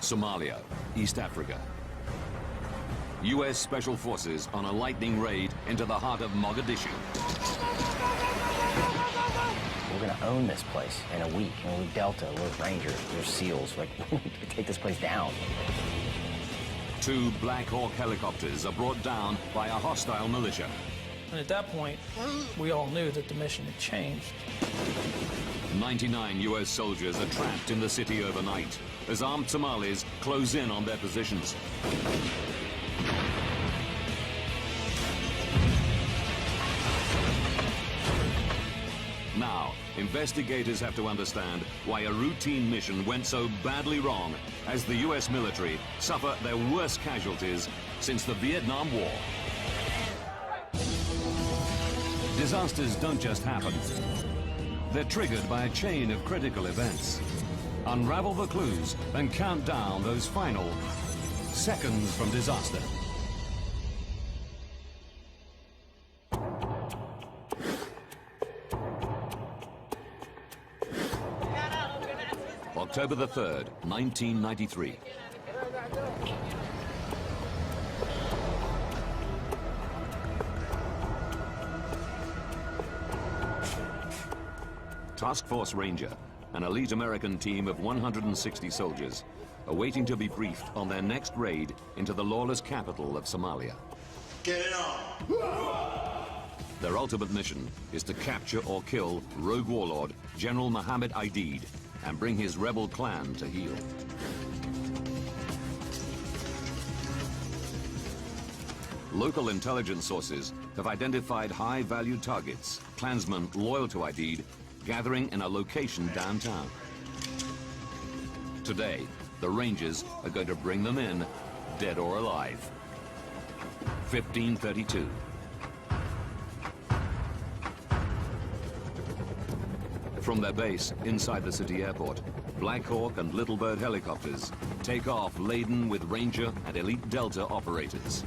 Somalia, East Africa. U.S. Special Forces on a lightning raid into the heart of Mogadishu. We're going to own this place in a week. And we're Delta, we're Rangers, we're SEALs. Like, we take this place down. 2 Black Hawk helicopters are brought down by a hostile militia. And at that point, we all knew that the mission had changed. 99 U.S. soldiers are trapped in the city overnight as armed Somalis close in on their positions. Now, investigators have to understand why a routine mission went so badly wrong as the U.S. military suffer their worst casualties since the Vietnam War. Disasters don't just happen. They're triggered by a chain of critical events. Unravel the clues and count down those final seconds from disaster. October the 3rd, 1993. Task Force Ranger, an elite American team of 160 soldiers, are waiting to be briefed on their next raid into the lawless capital of Somalia. Get it on! Their ultimate mission is to capture or kill rogue warlord General Mohammed Aidid and bring his rebel clan to heel. Local intelligence sources have identified high-value targets, clansmen loyal to Aidid, gathering in a location downtown. Today, the Rangers are going to bring them in, dead or alive. 1532. From their base inside the city airport, Black Hawk and Little Bird helicopters take off laden with Ranger and Elite Delta operators.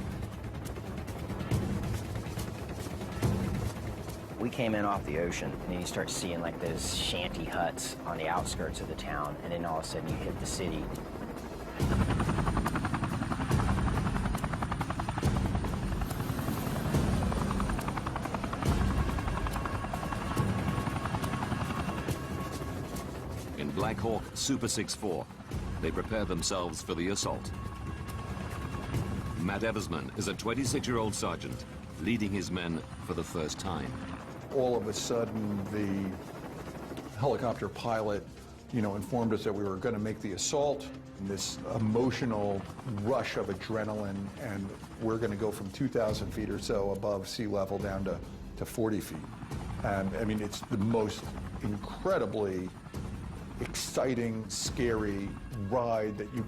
We came in off the ocean, and then you start seeing like those shanty huts on the outskirts of the town, and then all of a sudden you hit the city. In Black Hawk Super 6-4, they prepare themselves for the assault. Matt Eversman is a 26-year-old sergeant, leading his men for the first time. All of a sudden, the helicopter pilot, informed us that we were going to make the assault. This emotional rush of adrenaline, and we're going to go from 2,000 feet or so above sea level down to 40 feet. And I mean, it's the most incredibly exciting, scary ride that you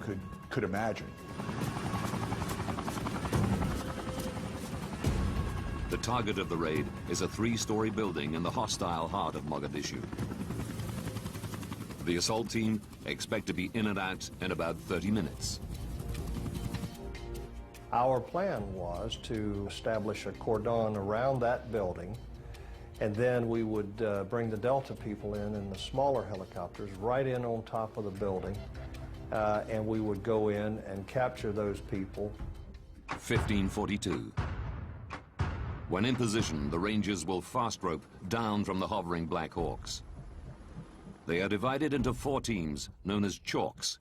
could imagine. The target of the raid is a 3-story building in the hostile heart of Mogadishu. The assault team expect to be in and out in about 30 minutes. Our plan was to establish a cordon around that building, and then we would bring the Delta people in the smaller helicopters right in on top of the building, and we would go in and capture those people. 1542. When in position, the Rangers will fast rope down from the hovering Black Hawks. They are divided into 4 teams known as chalks.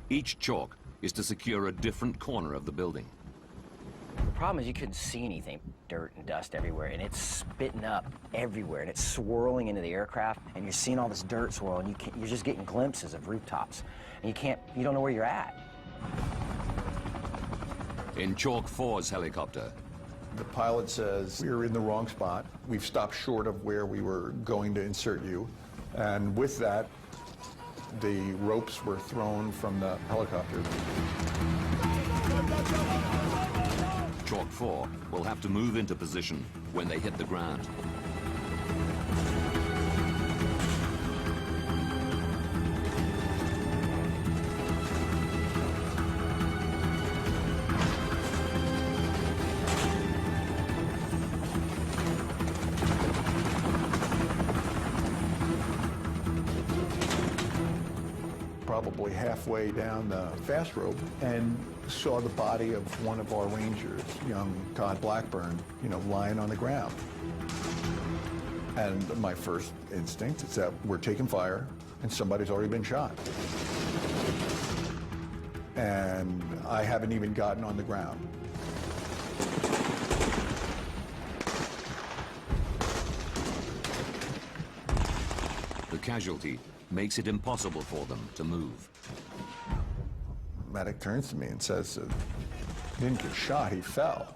Each chalk is to secure a different corner of the building. The problem is you couldn't see anything. Dirt and dust everywhere, and it's spitting up everywhere, and it's swirling into the aircraft, and you're seeing all this dirt swirl, and you're just getting glimpses of rooftops, and you don't know where you're at. In Chalk 4's helicopter, The pilot says, we're in the wrong spot. We've stopped short of where we were going to insert you. And with that, the ropes were thrown from the helicopter. Chalk 4 will have to move into position when they hit the ground. probably halfway down the fast rope and saw the body of one of our Rangers, young Todd Blackburn, lying on the ground. And my first instinct is that we're taking fire and somebody's already been shot. And I haven't even gotten on the ground. The casualty makes it impossible for them to move. Medic turns to me and says, he didn't get shot, he fell.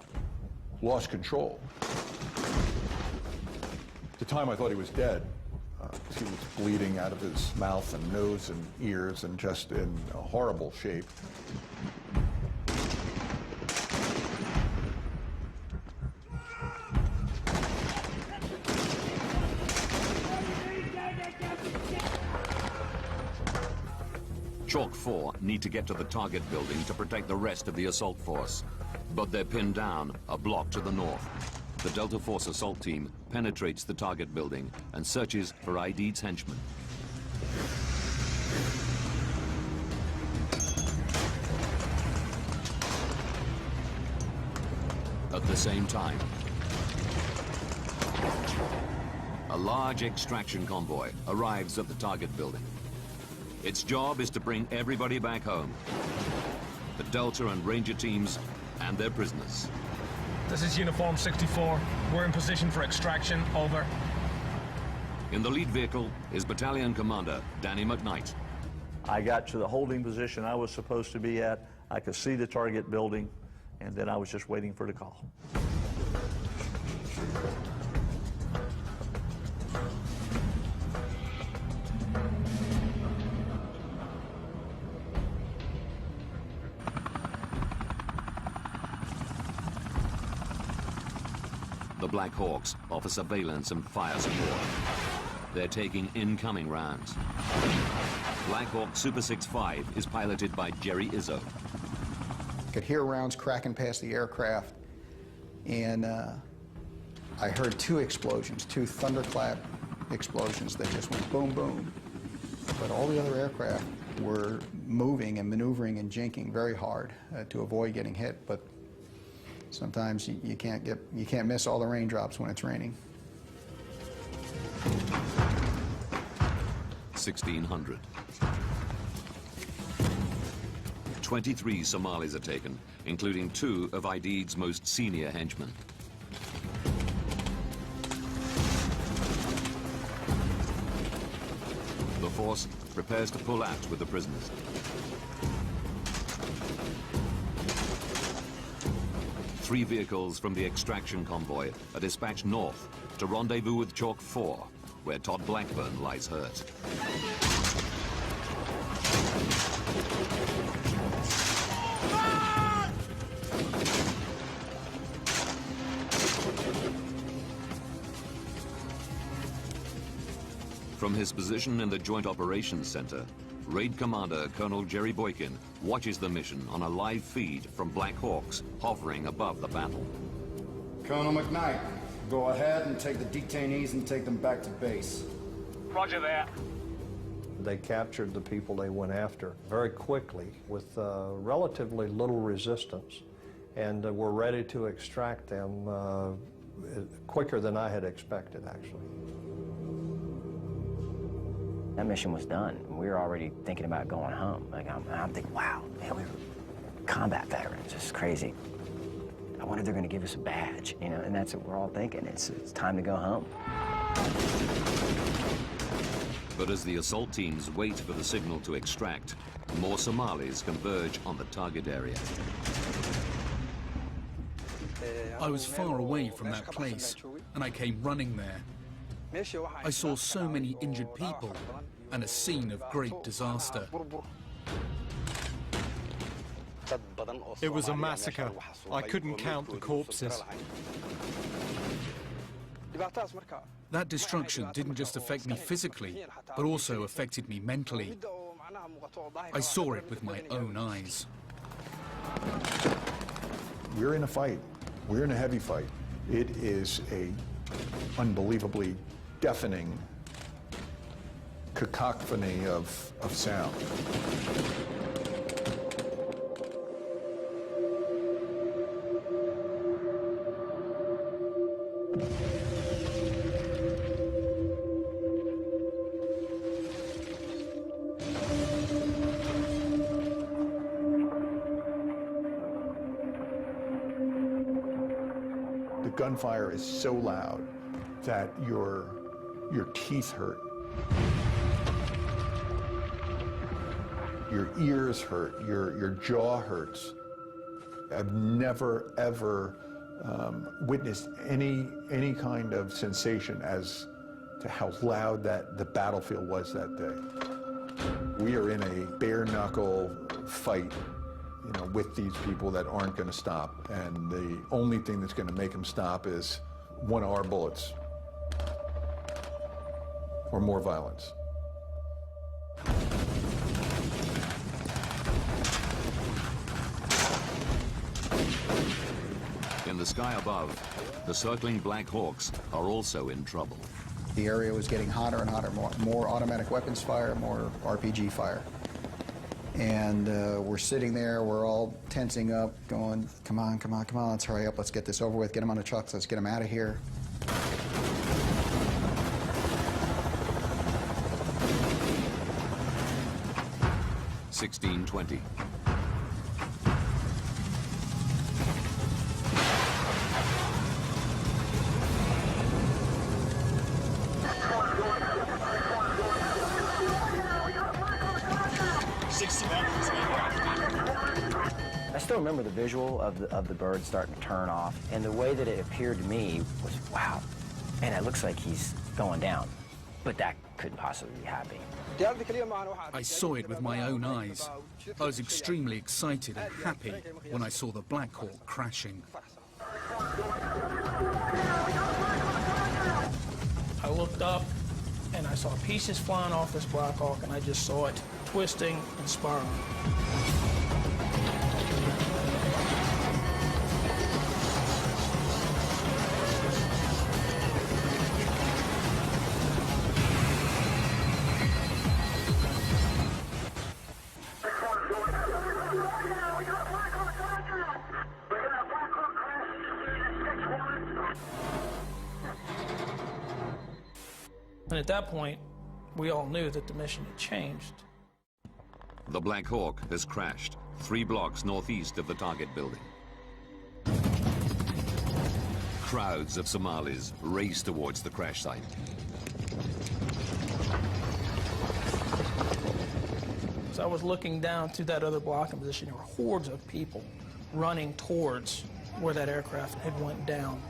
Lost control. At the time I thought he was dead. He was bleeding out of his mouth and nose and ears and just in a horrible shape. Chalk 4 need to get to the target building to protect the rest of the assault force. But they're pinned down a block to the north. The Delta Force assault team penetrates the target building and searches for ID's henchmen. At the same time, a large extraction convoy arrives at the target building. Its job is to bring everybody back home. The Delta and Ranger teams and their prisoners. This is Uniform 64. We're in position for extraction. Over. In the lead vehicle is Battalion Commander Danny McKnight. I got to the holding position I was supposed to be at. I could see the target building, and then I was just waiting for the call. The Black Hawks offer surveillance and fire support. They're taking incoming rounds. Black Hawk Super 6-5 is piloted by Jerry Izzo. Could hear rounds cracking past the aircraft, and I heard two explosions, two thunderclap explosions that just went boom, boom. But all the other aircraft were moving and maneuvering and jinking very hard to avoid getting hit. But sometimes you can't miss all the raindrops when it's raining. 1600. 23 Somalis are taken, including 2 of ID's most senior henchmen. The force prepares to pull out with the prisoners. Three vehicles from the extraction convoy are dispatched north to rendezvous with Chalk 4, where Todd Blackburn lies hurt. From his position in the Joint Operations Center, Raid Commander Colonel Jerry Boykin watches the mission on a live feed from Black Hawks hovering above the battle. Colonel McKnight, go ahead and take the detainees and take them back to base. Roger that. They captured the people they went after very quickly with relatively little resistance, and were ready to extract them quicker than I had expected, actually. That mission was done. We were already thinking about going home. Like I'm thinking, wow, man, we were combat veterans. It's crazy. I wonder if they're going to give us a badge, and that's what we're all thinking. It's time to go home. But as the assault teams wait for the signal to extract, more Somalis converge on the target area. I was far away from that place, and I came running there. I saw so many injured people and a scene of great disaster. It was a massacre. I couldn't count the corpses. That destruction didn't just affect me physically, but also affected me mentally. I saw it with my own eyes. We're in a fight. We're in a heavy fight. It is a unbelievably deafening cacophony of sound. The gunfire is so loud that your teeth hurt. Your ears hurt, your jaw hurts. I've never, ever witnessed any kind of sensation as to how loud the battlefield was that day. We are in a bare-knuckle fight, you know, with these people that aren't going to stop, and the only thing that's going to make them stop is one of our bullets or more violence. In the sky above, the circling Black Hawks are also in trouble. The area was getting hotter and hotter, more automatic weapons fire, more RPG fire. And we're sitting there, we're all tensing up, going, come on, come on, come on, let's hurry up, let's get this over with, get them on the trucks, let's get them out of here. (1620). I still remember the visual of the bird starting to turn off, and the way that it appeared to me was, wow, and it looks like he's going down, but that couldn't possibly be happening. I saw it with my own eyes. I was extremely excited and happy when I saw the Black Hawk crashing. I looked up and I saw pieces flying off this Black Hawk, and I just saw it twisting and spiraling. And at that point, we all knew that the mission had changed. The Black Hawk has crashed 3 blocks northeast of the target building. Crowds of Somalis race towards the crash site. As I was looking down to that other blocking position, there were hordes of people running towards where that aircraft had went down.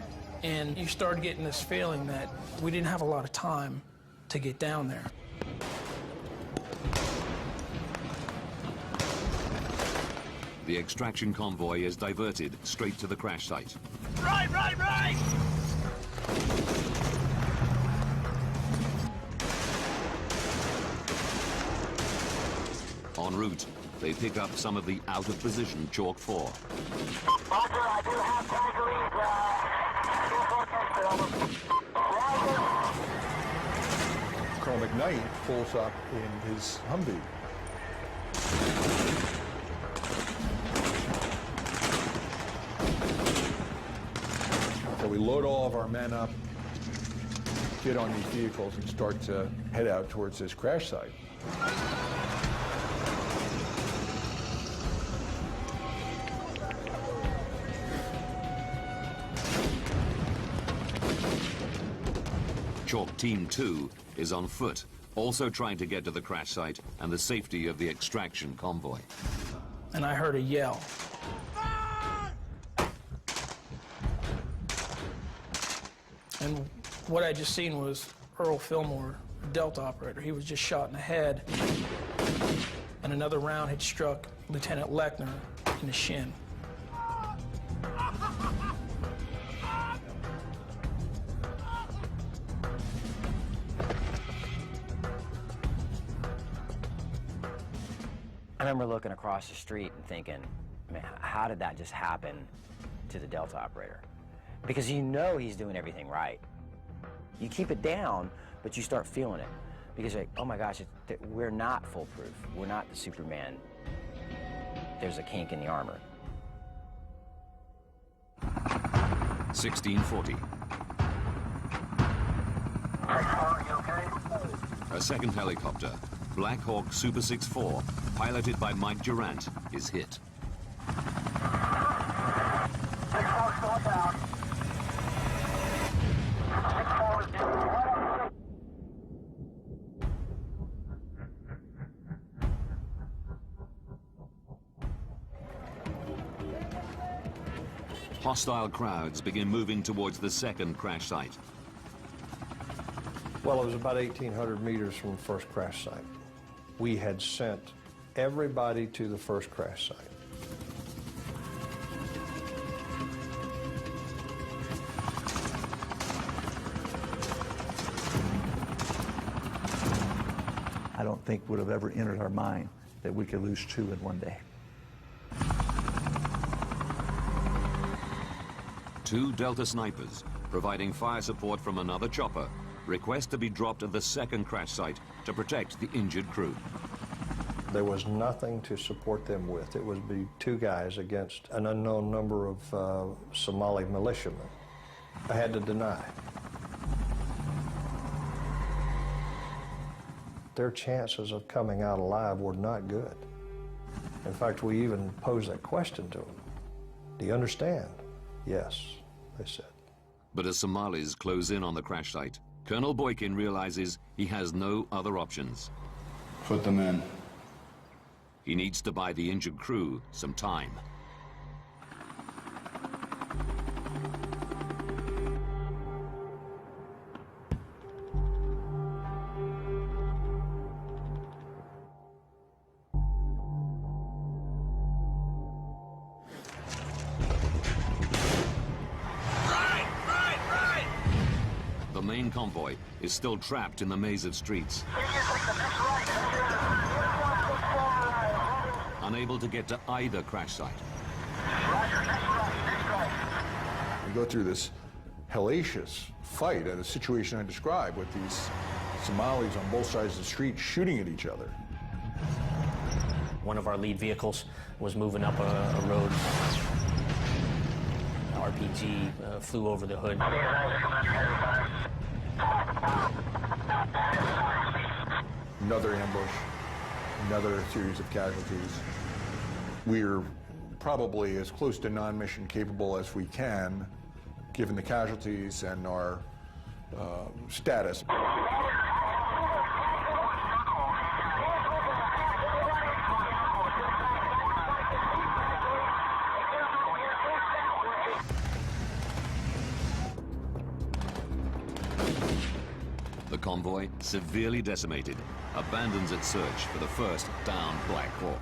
And you started getting this feeling that we didn't have a lot of time to get down there. The extraction convoy is diverted straight to the crash site. Right, right, right! En route, they pick up some of the out-of-position Chalk 4. Roger, I do have Colonel McKnight pulls up in his Humvee. So we load all of our men up, get on these vehicles, and start to head out towards this crash site. Chalk Team 2 is on foot, also trying to get to the crash site and the safety of the extraction convoy. And I heard a yell. And what I just seen was Earl Fillmore, Delta operator. He was just shot in the head, and another round had struck Lieutenant Lechner in the shin. I remember looking across the street and thinking, man, how did that just happen to the Delta operator? Because you know he's doing everything right. You keep it down, but you start feeling it. Because you're like, oh my gosh, we're not foolproof. We're not the Superman. There's a kink in the armor. 1640. A second helicopter, Black Hawk Super 6-4, piloted by Mike Durant, is hit. Hostile crowds begin moving towards the second crash site. Well, it was about 1,800 meters from the first crash site. We had sent everybody to the first crash site. I don't think would have ever entered our mind that we could lose 2 in one day. 2 Delta snipers, providing fire support from another chopper, request to be dropped at the second crash site to protect the injured crew. There was nothing to support them with. It would be 2 guys against an unknown number of Somali militiamen. I had to deny. Their chances of coming out alive were not good. In fact, we even posed that question to them. Do you understand? Yes, they said. But as Somalis close in on the crash site, Colonel Boykin realizes he has no other options. Put them in. He needs to buy the injured crew some time. The main convoy is still trapped in the maze of streets. Unable to get to either crash site. We go through this hellacious fight and the situation I described with these Somalis on both sides of the street shooting at each other. One of our lead vehicles was moving up a road. RPG flew over the hood. Another ambush, another series of casualties. We're probably as close to non-mission capable as we can, given the casualties and our status. The convoy, severely decimated, abandons its search for the first downed Black Hawk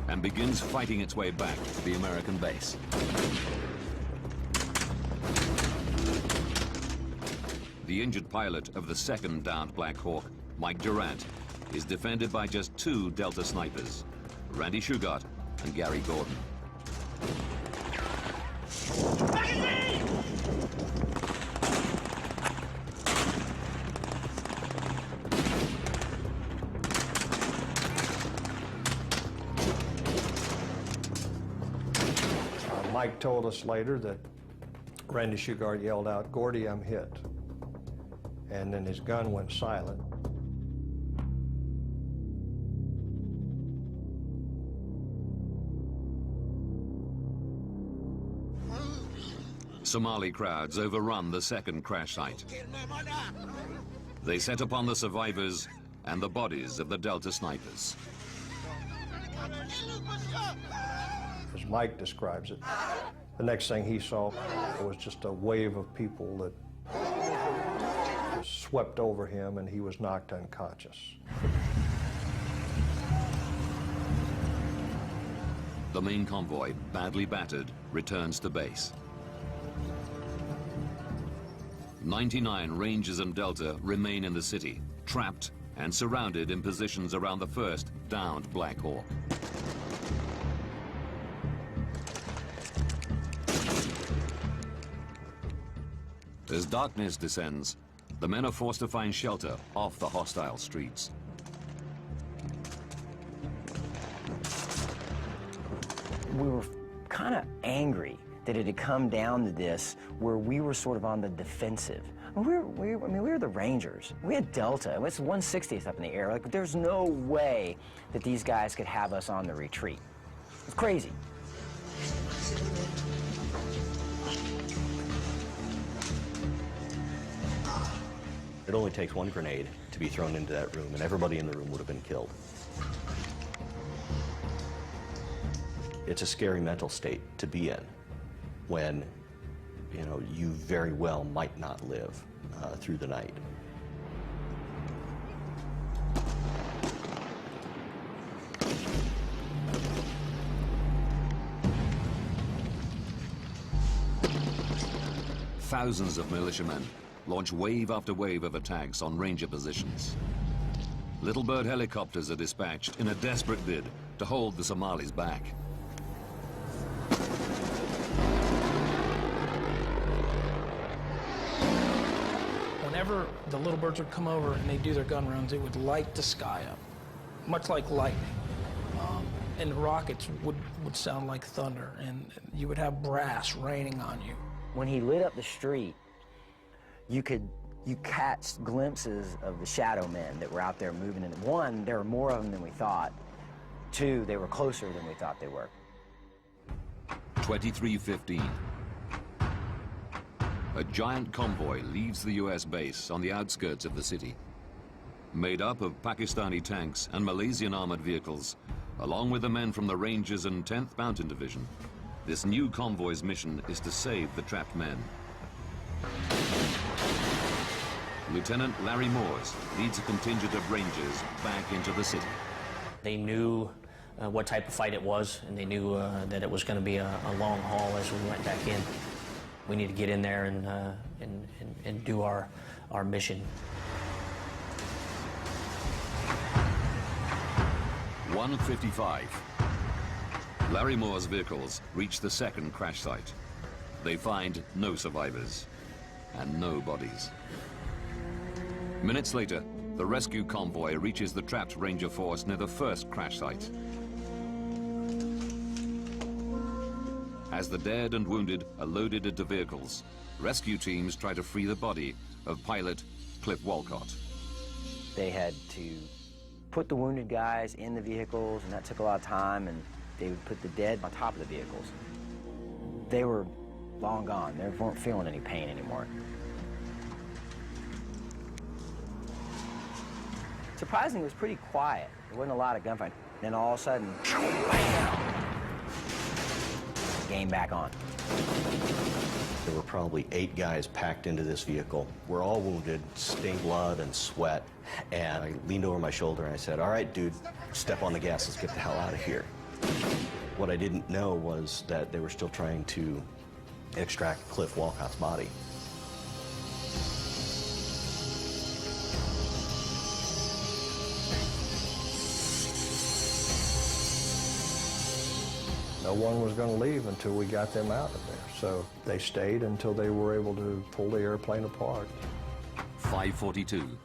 and begins fighting its way back to the American base. The injured pilot of the second downed Black Hawk, Mike Durant, is defended by just 2 Delta snipers, Randy Shugart and Gary Gordon. Mike told us later that Randy Shugart yelled out, "Gordy, I'm hit." And then his gun went silent. Somali crowds overrun the second crash site. They set upon the survivors and the bodies of the Delta snipers. As Mike describes it, the next thing he saw was just a wave of people that just swept over him and he was knocked unconscious. The main convoy, badly battered, returns to base. 99 Rangers and Delta remain in the city, trapped and surrounded in positions around the first downed Black Hawk. As darkness descends, The men are forced to find shelter off the hostile streets. We were kind of angry that it had come down to this where we were sort of on the defensive. We were the Rangers. We had Delta. It's 160th up in the air. Like, there's no way that these guys could have us on the retreat. It's crazy. It only takes one grenade to be thrown into that room, and everybody in the room would have been killed. It's a scary mental state to be in when, you know, you very well might not live through the night. Thousands of militiamen launch wave after wave of attacks on Ranger positions. Little Bird helicopters are dispatched in a desperate bid to hold the Somalis back. Whenever the Little Birds would come over and they do their gun rounds, it would light the sky up, much like lightning. And the rockets would sound like thunder, and you would have brass raining on you. When he lit up the street, you catch glimpses of the shadow men that were out there moving. And one, there were more of them than we thought. Two, they were closer than we thought they were. 23:15. A giant convoy leaves the U.S. base on the outskirts of the city. Made up of Pakistani tanks and Malaysian armored vehicles, along with the men from the Rangers and 10th Mountain Division, this new convoy's mission is to save the trapped men. Lieutenant Larry Moores leads a contingent of Rangers back into the city. They knew what type of fight it was, and they knew that it was going to be a long haul as we went back in. We need to get in there and do our mission. 1:55. Larry Moore's vehicles reach the second crash site. They find no survivors and no bodies. Minutes later, the rescue convoy reaches the trapped Ranger force near the first crash site. As the dead and wounded are loaded into vehicles, rescue teams try to free the body of pilot Cliff Walcott. They had to put the wounded guys in the vehicles, and that took a lot of time, and they would put the dead on top of the vehicles. They were long gone. They weren't feeling any pain anymore. Surprisingly, it was pretty quiet. There wasn't a lot of gunfighting. Then all of a sudden, bam! Game back on. There were probably 8 guys packed into this vehicle. We're all wounded, stained blood and sweat. And I leaned over my shoulder and I said, "All right, dude, step on the gas, let's get the hell out of here." What I didn't know was that they were still trying to extract Cliff Walcott's body. No one was going to leave until we got them out of there. So they stayed until they were able to pull the airplane apart. 5:42.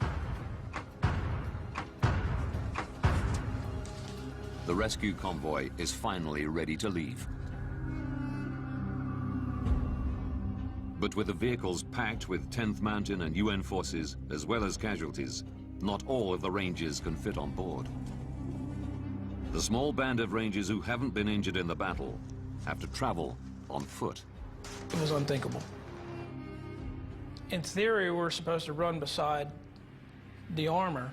The rescue convoy is finally ready to leave. But with the vehicles packed with 10th Mountain and UN forces, as well as casualties, not all of the Rangers can fit on board. The small band of Rangers who haven't been injured in the battle have to travel on foot. It was unthinkable. In theory, we're supposed to run beside the armor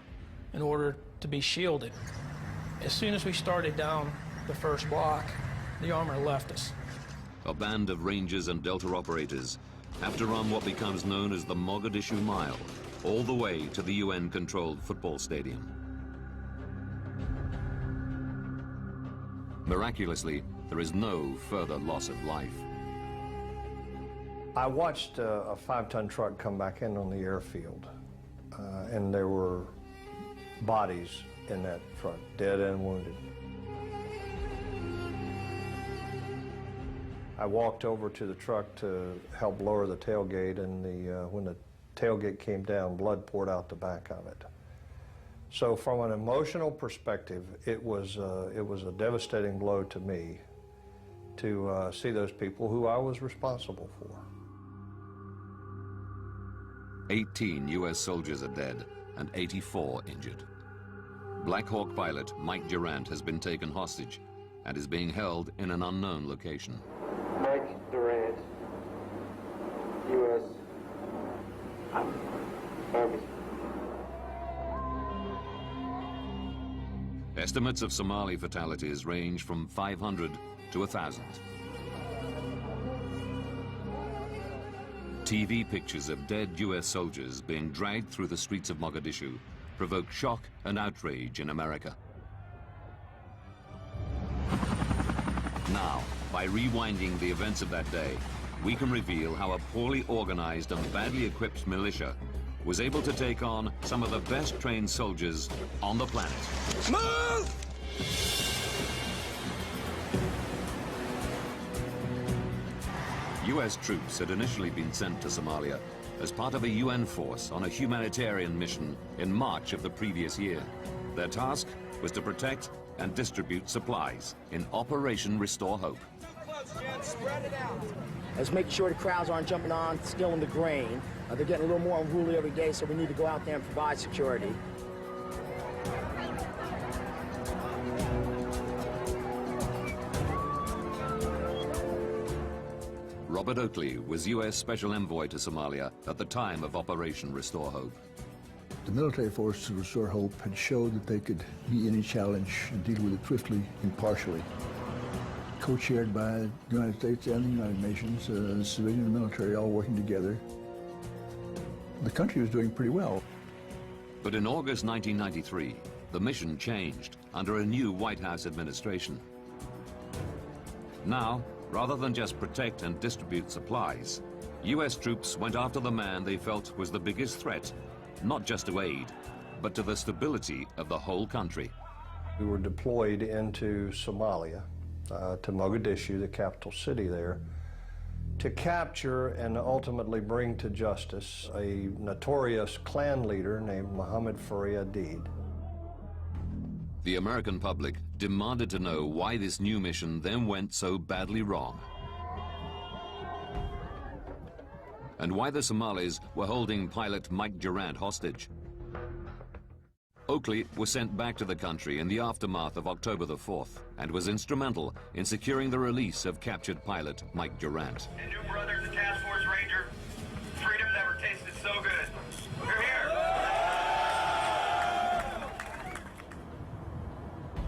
in order to be shielded. As soon as we started down the first block, the armor left us. A band of Rangers and Delta operators have to run what becomes known as the Mogadishu Mile, all the way to the UN-controlled football stadium. Miraculously, there is no further loss of life. I watched a 5-ton truck come back in on the airfield, and there were bodies in that truck, dead and wounded. I walked over to the truck to help lower the tailgate, and when the tailgate came down, blood poured out the back of it. So from an emotional perspective, it was a devastating blow to me to see those people who I was responsible for. 18 U.S. soldiers are dead and 84 injured. Black Hawk pilot Mike Durant has been taken hostage and is being held in an unknown location. Mike Durant, U.S. Army. Estimates of Somali fatalities range from 500 to 1,000. TV pictures of dead U.S. soldiers being dragged through the streets of Mogadishu provoke shock and outrage in America. Now, by rewinding the events of that day, we can reveal how a poorly organized and badly equipped militia was able to take on some of the best trained soldiers on the planet. Move! U.S. troops had initially been sent to Somalia as part of a UN force on a humanitarian mission in March of the previous year. Their task was to protect and distribute supplies in Operation Restore Hope. Let's make sure the crowds aren't jumping on, stealing the grain. They're getting a little more unruly every day, so we need to go out there and provide security. Robert Oakley was U.S. Special Envoy to Somalia at the time of Operation Restore Hope. The military forces of Restore Hope had showed that they could meet any challenge and deal with it swiftly, impartially. Co-chaired by the United States and the United Nations, the civilian and the military all working together. The country was doing pretty well. But in August 1993, the mission changed under a new White House administration. Now, rather than just protect and distribute supplies, U.S. troops went after the man they felt was the biggest threat, not just to aid, but to the stability of the whole country. We were deployed into Somalia, to Mogadishu, the capital city there, to capture and ultimately bring to justice a notorious clan leader named Mohammed Faridad. The American public demanded to know why this new mission then went so badly wrong, and why the Somalis were holding pilot Mike Durant hostage. Oakley was sent back to the country in the aftermath of October the 4th and was instrumental in securing the release of captured pilot Mike Durant. And new brothers and Task Force Ranger, freedom never tasted so good. We're here.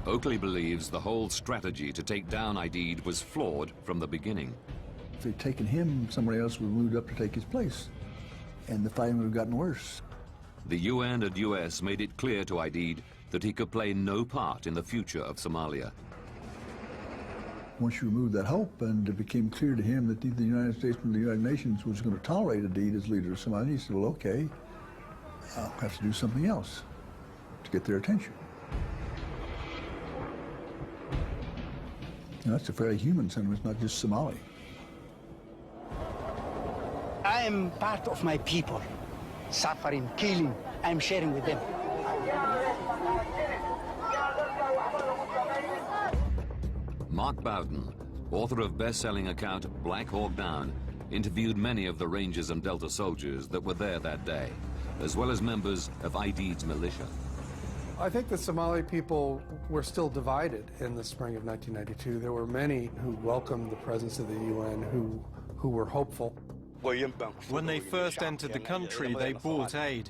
Oakley believes the whole strategy to take down Aidid was flawed from the beginning. If they'd taken him, somebody else would have moved up to take his place, and the fighting would have gotten worse. The UN and US made it clear to Aidid that he could play no part in the future of Somalia. Once you removed that hope, and it became clear to him that neither the United States nor the United Nations was going to tolerate Aidid as leader of Somalia, he said, well, okay, I'll have to do something else to get their attention. Now, that's a fairly human sentiment, not just Somali. I am part of my people, suffering, killing. I'm sharing with them. Mark Bowden, author of best-selling account Black Hawk Down, interviewed many of the Rangers and Delta soldiers that were there that day, as well as members of Aidid's militia. I think the Somali people were still divided in the spring of 1992. There were many who welcomed the presence of the UN, who were hopeful. When they first entered the country, they brought aid.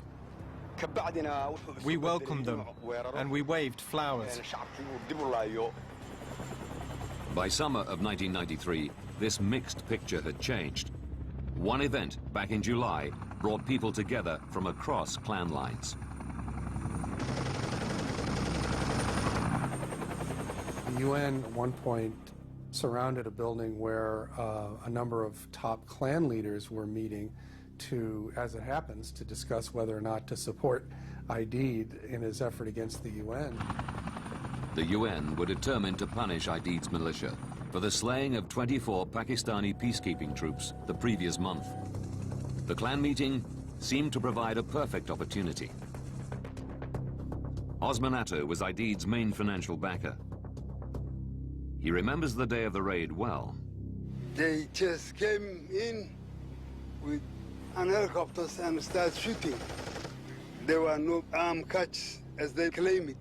We welcomed them, and we waved flowers. By summer of 1993, this mixed picture had changed. One event back in July brought people together from across clan lines. The UN at one point surrounded a building where a number of top clan leaders were meeting to, as it happens, to discuss whether or not to support Aidid in his effort against the UN. The UN were determined to punish Aidid's militia for the slaying of 24 Pakistani peacekeeping troops the previous month. The clan meeting seemed to provide a perfect opportunity. Osman Atta was Aidid's main financial backer. He remembers the day of the raid well. They just came in with an helicopter and started shooting. There were no armed catch, as they claim it.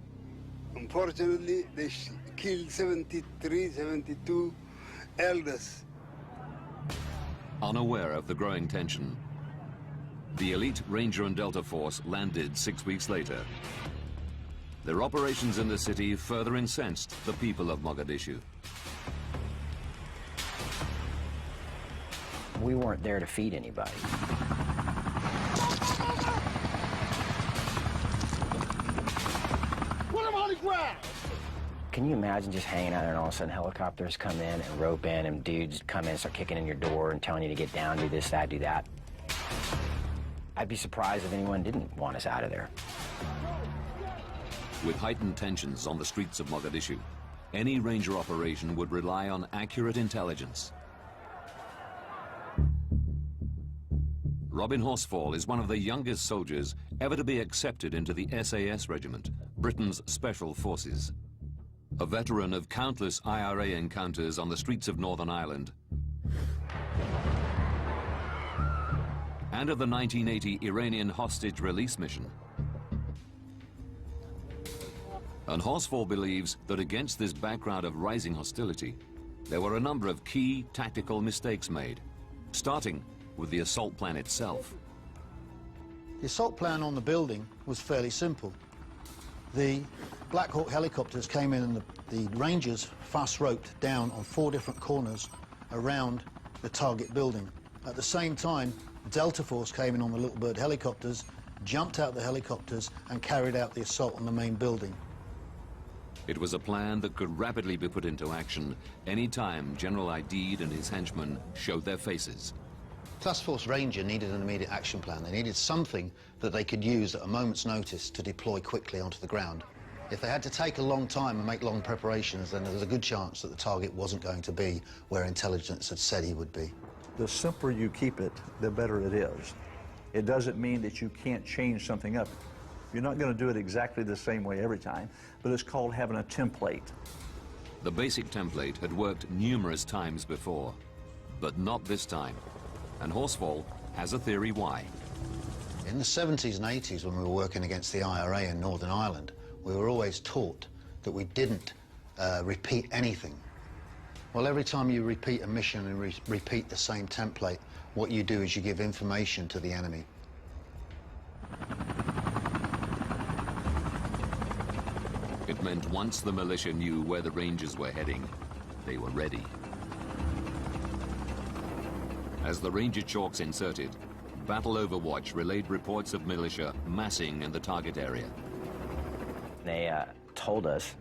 Unfortunately, they killed 73, 72 elders. Unaware of the growing tension, the elite Ranger and Delta Force landed 6 weeks later. Their operations in the city further incensed the people of Mogadishu. We weren't there to feed anybody. Put them on the ground! Can you imagine just hanging out there and all of a sudden helicopters come in and rope in and dudes come in and start kicking in your door and telling you to get down, do this, that, do that? I'd be surprised if anyone didn't want us out of there. With heightened tensions on the streets of Mogadishu, any Ranger operation would rely on accurate intelligence. Robin Horsfall is one of the youngest soldiers ever to be accepted into the SAS regiment, Britain's Special Forces. A veteran of countless IRA encounters on the streets of Northern Ireland, and of the 1980 Iranian hostage release mission. And Horsfall believes that against this background of rising hostility, there were a number of key tactical mistakes made, starting with the assault plan itself. The assault plan on the building was fairly simple. The Black Hawk helicopters came in and the Rangers fast roped down on 4 different corners around the target building. At the same time, Delta Force came in on the Little Bird helicopters, jumped out the helicopters and carried out the assault on the main building. It was a plan that could rapidly be put into action any time General Aidid and his henchmen showed their faces. Task Force Ranger needed an immediate action plan. They needed something that they could use at a moment's notice to deploy quickly onto the ground. If they had to take a long time and make long preparations, then there was a good chance that the target wasn't going to be where intelligence had said he would be. The simpler you keep it, the better it is. It doesn't mean that you can't change something up. You're not going to do it exactly the same way every time, but it's called having a template. The basic template had worked numerous times before, but not this time. And Horsfall has a theory why. In the 70s and 80s, when we were working against the IRA in Northern Ireland, we were always taught that we didn't repeat anything. Well, every time you repeat a mission and repeat the same template, what you do is you give information to the enemy. It meant once the militia knew where the Rangers were heading, they were ready. As the Ranger chalks inserted, Battle Overwatch relayed reports of militia massing in the target area. They told us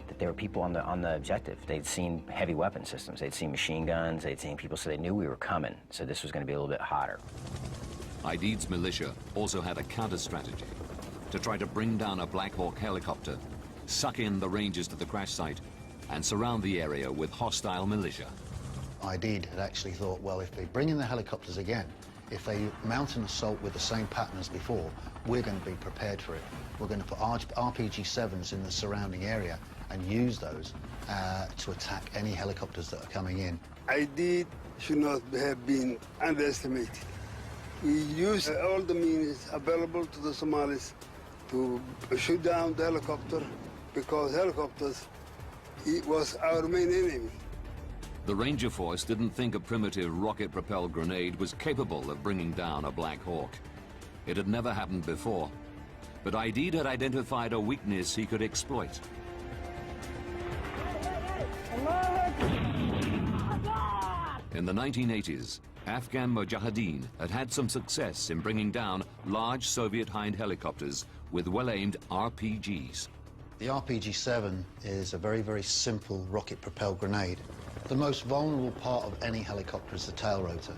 that there were people on the objective. They'd seen heavy weapon systems. They'd seen machine guns. They'd seen people, so they knew we were coming. So this was going to be a little bit hotter. Aidid's militia also had a counter-strategy to try to bring down a Black Hawk helicopter, suck in the Rangers to the crash site, and surround the area with hostile militia. Aidid had actually thought, well, if they bring in the helicopters again, if they mount an assault with the same pattern as before, we're going to be prepared for it. We're going to put RPG-7s in the surrounding area and use those to attack any helicopters that are coming in. Aidid should not have been underestimated. We used all the means available to the Somalis to shoot down the helicopter, because helicopters, it was our main enemy. The Ranger Force didn't think a primitive rocket-propelled grenade was capable of bringing down a Black Hawk. It had never happened before, but Aidid had identified a weakness he could exploit. In the 1980s, Afghan Mujahideen had had some success in bringing down large Soviet Hind helicopters with well-aimed RPGs. The RPG-7 is a very, very simple rocket-propelled grenade. The most vulnerable part of any helicopter is the tail rotor.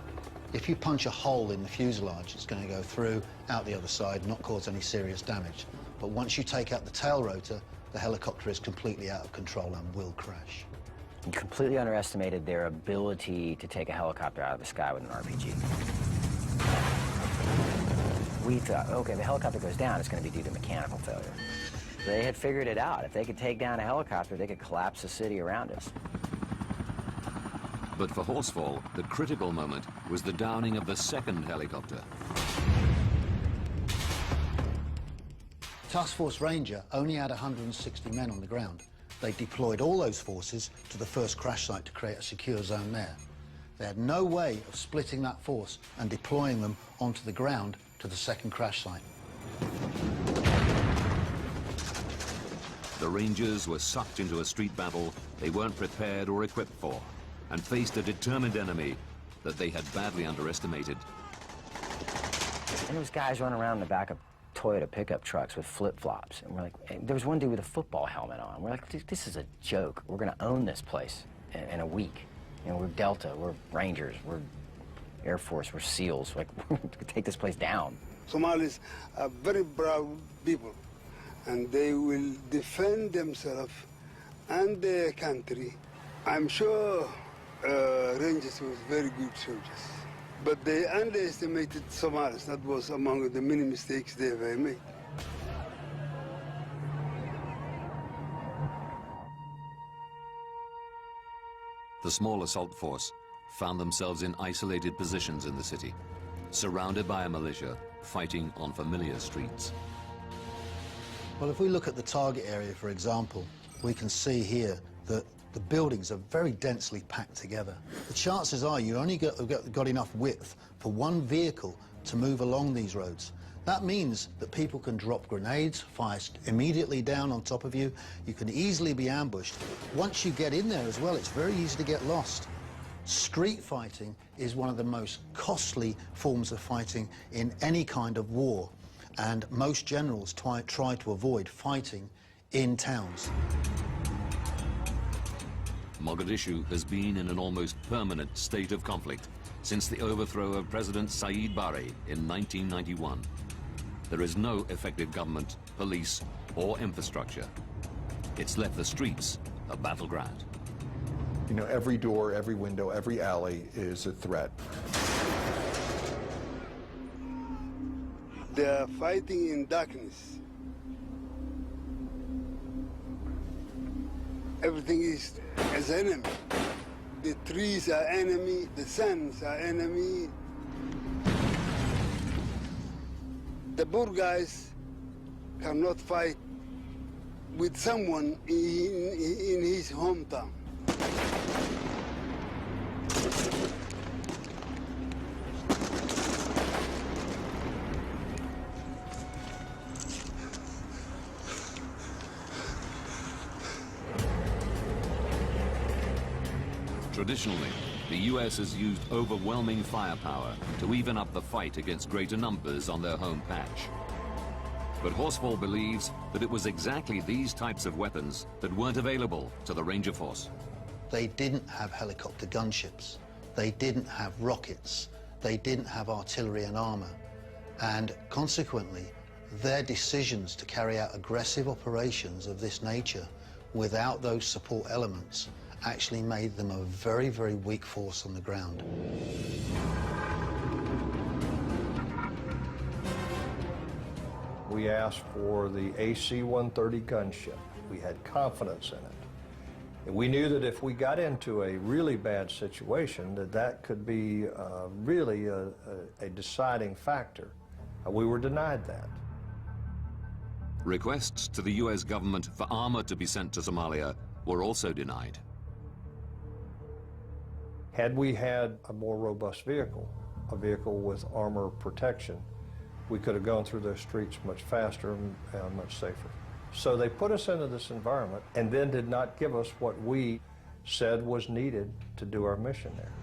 If you punch a hole in the fuselage, it's going to go through, out the other side, not cause any serious damage. But once you take out the tail rotor, the helicopter is completely out of control and will crash. You completely underestimated their ability to take a helicopter out of the sky with an RPG. We thought, okay, the helicopter goes down, it's going to be due to mechanical failure. They had figured it out. If they could take down a helicopter, they could collapse the city around us. But for Horsfall, the critical moment was the downing of the second helicopter. Task Force Ranger only had 160 men on the ground. They deployed all those forces to the first crash site to create a secure zone there. They had no way of splitting that force and deploying them onto the ground to the second crash site. The Rangers were sucked into a street battle they weren't prepared or equipped for, and faced a determined enemy that they had badly underestimated. And there was guys running around in the back of Toyota pickup trucks with flip-flops, and we're like, there was one dude with a football helmet on. We're like, this is a joke. We're going to own this place in a week. You know, we're Delta, we're Rangers, we're Air Force, we're SEALs. Like, we're going to take this place down. Somalis are very brave people, and they will defend themselves and their country. I'm sure Rangers was very good soldiers, but they underestimated Somalis. That was among the many mistakes they ever made. The small assault force found themselves in isolated positions in the city, surrounded by a militia fighting on familiar streets. Well, if we look at the target area, for example, we can see here that the buildings are very densely packed together. The chances are you only got enough width for one vehicle to move along these roads. That means that people can drop grenades, fire immediately down on top of you. You can easily be ambushed. Once you get in there as well, it's very easy to get lost. Street fighting is one of the most costly forms of fighting in any kind of war, and most generals try to avoid fighting in towns. Mogadishu has been in an almost permanent state of conflict since the overthrow of President Saeed Barre in 1991. There is no effective government, police, or infrastructure. It's left the streets a battleground. You know, every door, every window, every alley is a threat. They are fighting in darkness. Everything is as enemy. The trees are enemy, the suns are enemy. The poor guys cannot fight with someone in his hometown. Traditionally, the U.S. has used overwhelming firepower to even up the fight against greater numbers on their home patch. But Horsfall believes that it was exactly these types of weapons that weren't available to the Ranger Force. They didn't have helicopter gunships. They didn't have rockets. They didn't have artillery and armor. And consequently, their decisions to carry out aggressive operations of this nature without those support elements actually made them a very, very weak force on the ground. We asked for the AC-130 gunship. We had confidence in it. And we knew that if we got into a really bad situation, that could be really a deciding factor. We were denied that. Requests to the U.S. government for armor to be sent to Somalia were also denied. Had we had a more robust vehicle, a vehicle with armor protection, we could have gone through those streets much faster and much safer. So they put us into this environment and then did not give us what we said was needed to do our mission there.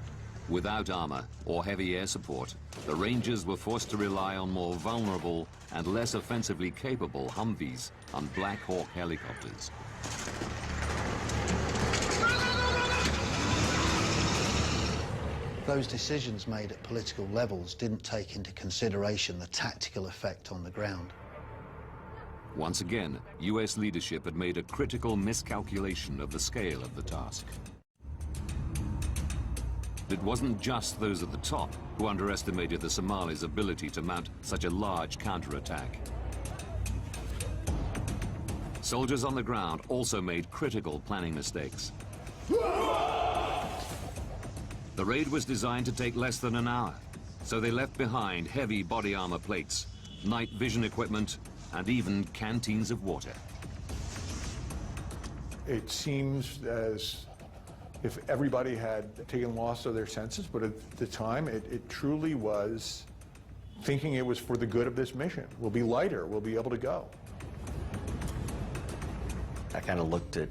Without armor or heavy air support, the Rangers were forced to rely on more vulnerable and less offensively capable Humvees and Black Hawk helicopters. Those decisions made at political levels didn't take into consideration the tactical effect on the ground. Once again, U.S. leadership had made a critical miscalculation of the scale of the task. But it wasn't just those at the top who underestimated the Somalis' ability to mount such a large counterattack. Soldiers on the ground also made critical planning mistakes. The raid was designed to take less than an hour, so they left behind heavy body armor plates, night vision equipment, and even canteens of water. It seems as if everybody had taken loss of their senses, but at the time, it truly was thinking it was for the good of this mission. We'll be lighter, we'll be able to go. I kind of looked at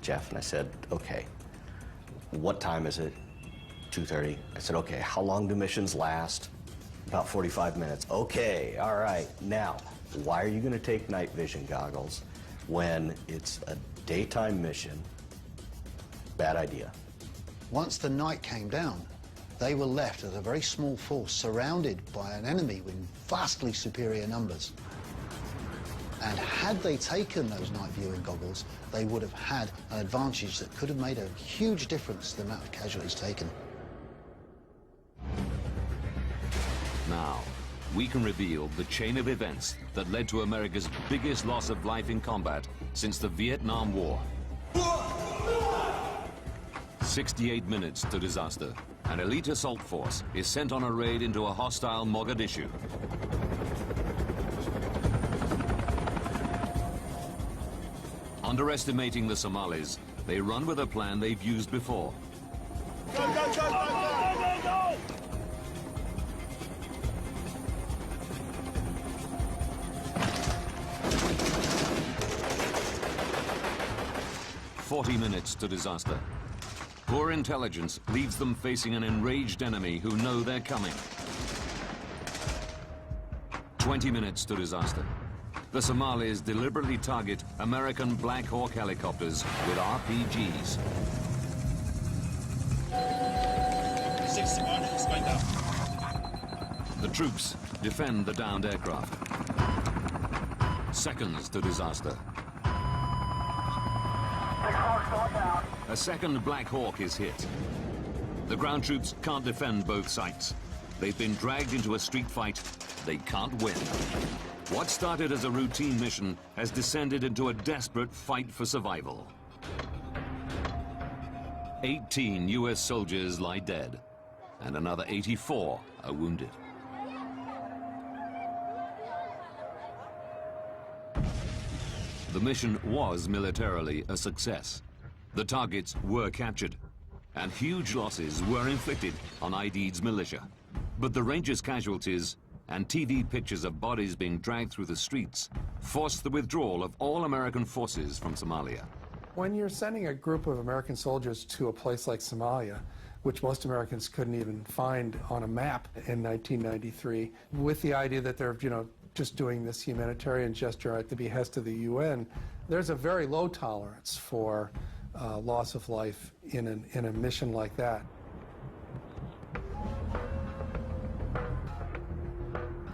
Jeff and I said, okay, what time is it? 2:30. I said, okay, how long do missions last? About 45 minutes. Okay, all right. Now, why are you going to take night vision goggles when it's a daytime mission? Bad idea. Once the night came down, they were left as a very small force surrounded by an enemy with vastly superior numbers. And had they taken those night viewing goggles, they would have had an advantage that could have made a huge difference to the amount of casualties taken. Now, we can reveal the chain of events that led to America's biggest loss of life in combat since the Vietnam War. 68 minutes to disaster. An elite assault force is sent on a raid into a hostile Mogadishu. Underestimating the Somalis, they run with a plan they've used before. Go, go, go, go, go, go, go! 40 minutes to disaster. Poor intelligence leaves them facing an enraged enemy who know they're coming. 20 minutes to disaster. The Somalis deliberately target American Black Hawk helicopters with RPGs. 61 is going down. The troops defend the downed aircraft. Seconds to disaster. A second Black Hawk is hit. The ground troops can't defend both sites. They've been dragged into a street fight they can't win. What started as a routine mission has descended into a desperate fight for survival. 18 US soldiers lie dead, and another 84 are wounded. The mission was militarily a success. The targets were captured, and huge losses were inflicted on Aidid's militia. But the Rangers' casualties and TV pictures of bodies being dragged through the streets forced the withdrawal of all American forces from Somalia. When you're sending a group of American soldiers to a place like Somalia, which most Americans couldn't even find on a map in 1993, with the idea that they're, just doing this humanitarian gesture at the behest of the UN, there's a very low tolerance for loss of life in a mission like that.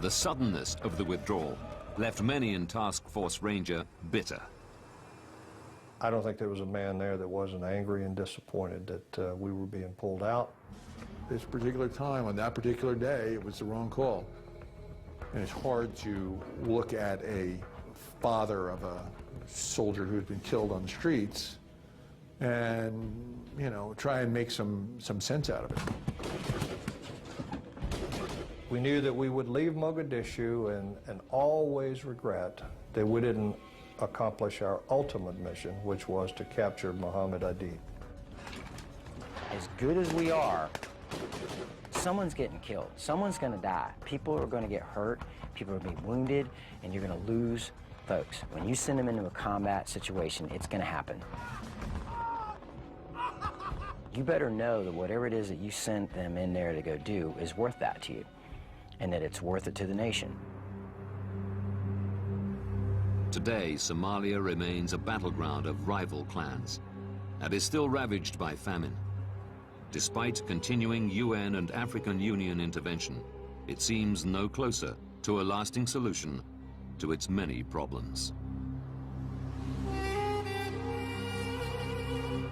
The suddenness of the withdrawal left many in Task Force Ranger bitter. I don't think there was a man there that wasn't angry and disappointed that we were being pulled out. This particular time, on that particular day, it was the wrong call. And it's hard to look at a father of a soldier who's been killed on the streets and, try and make some sense out of it. We knew that we would leave Mogadishu and always regret that we didn't accomplish our ultimate mission, which was to capture Muhammad Aidid. As good as we are, someone's getting killed. Someone's going to die. People are going to get hurt. People are going to be wounded, and you're going to lose folks. When you send them into a combat situation, it's going to happen. You better know that whatever it is that you sent them in there to go do is worth that to you, and that it's worth it to the nation. Today, Somalia remains a battleground of rival clans and is still ravaged by famine. Despite continuing UN and African Union intervention, it seems no closer to a lasting solution to its many problems.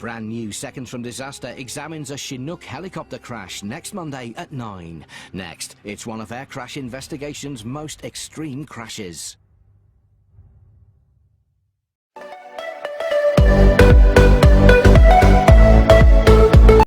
brand new Seconds from Disaster examines a Chinook helicopter crash next Monday at 9. Next, it's one of Air Crash Investigation's most extreme crashes.